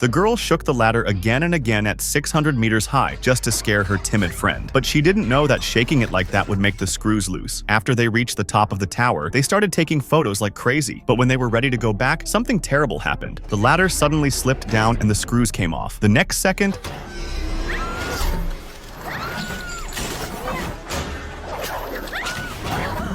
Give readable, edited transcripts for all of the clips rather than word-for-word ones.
The girl shook the ladder again and again at 600 meters high just to scare her timid friend. But she didn't know that shaking it like that would make the screws loose. After they reached the top of the tower, they started taking photos like crazy. But when they were ready to go back, something terrible happened. The ladder suddenly slipped down and the screws came off. The next second,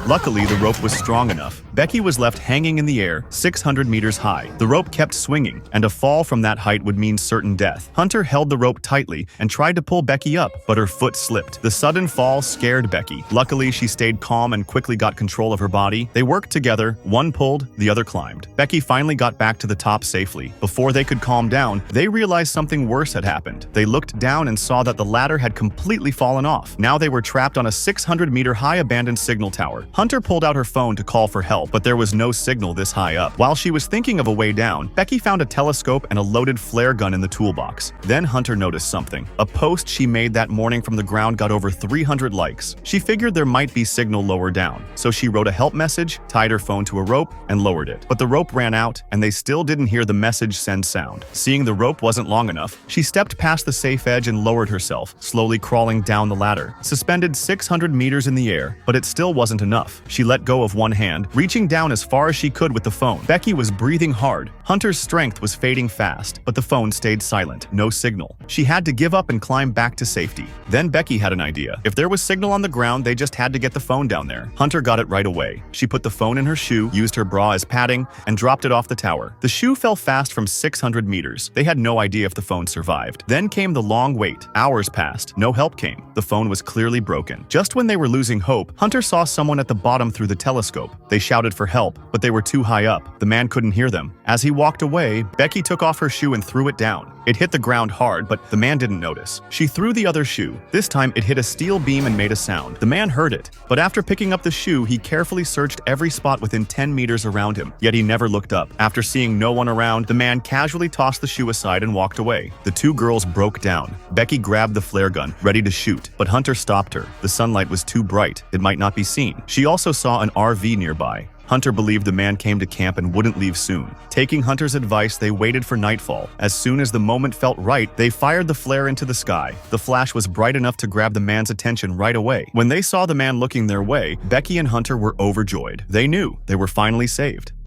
luckily, the rope was strong enough. Becky was left hanging in the air, 600 meters high. The rope kept swinging, and a fall from that height would mean certain death. Hunter held the rope tightly and tried to pull Becky up, but her foot slipped. The sudden fall scared Becky. Luckily, she stayed calm and quickly got control of her body. They worked together, one pulled, the other climbed. Becky finally got back to the top safely. Before they could calm down, they realized something worse had happened. They looked down and saw that the ladder had completely fallen off. Now they were trapped on a 600-meter high abandoned signal tower. Hunter pulled out her phone to call for help, but there was no signal this high up. While she was thinking of a way down, Becky found a telescope and a loaded flare gun in the toolbox. Then Hunter noticed something. A post she made that morning from the ground got over 300 likes. She figured there might be signal lower down, so she wrote a help message, tied her phone to a rope, and lowered it. But the rope ran out, and they still didn't hear the message send sound. Seeing the rope wasn't long enough, she stepped past the safe edge and lowered herself, slowly crawling down the ladder. Suspended 600 meters in the air, but it still wasn't enough. She let go of one hand, reaching down as far as she could with the phone. Becky was breathing hard. Hunter's strength was fading fast, but the phone stayed silent, no signal. She had to give up and climb back to safety. Then Becky had an idea. If there was signal on the ground, they just had to get the phone down there. Hunter got it right away. She put the phone in her shoe, used her bra as padding, and dropped it off the tower. The shoe fell fast from 600 meters. They had no idea if the phone survived. Then came the long wait. Hours passed. No help came. The phone was clearly broken. Just when they were losing hope, Hunter saw someone at the bottom through the telescope. They shouted for help, but they were too high up. The man couldn't hear them. As he walked away, Becky took off her shoe and threw it down. It hit the ground hard, but the man didn't notice. She threw the other shoe. This time, it hit a steel beam and made a sound. The man heard it, but after picking up the shoe, he carefully searched every spot within 10 meters around him, yet he never looked up. After seeing no one around, the man casually tossed the shoe aside and walked away. The two girls broke down. Becky grabbed the flare gun, ready to shoot, but Hunter stopped her. The sunlight was too bright. It might not be seen. She also saw an RV nearby. Hunter believed the man came to camp and wouldn't leave soon. Taking Hunter's advice, they waited for nightfall. As soon as the moment felt right, they fired the flare into the sky. The flash was bright enough to grab the man's attention right away. When they saw the man looking their way, Becky and Hunter were overjoyed. They knew they were finally saved.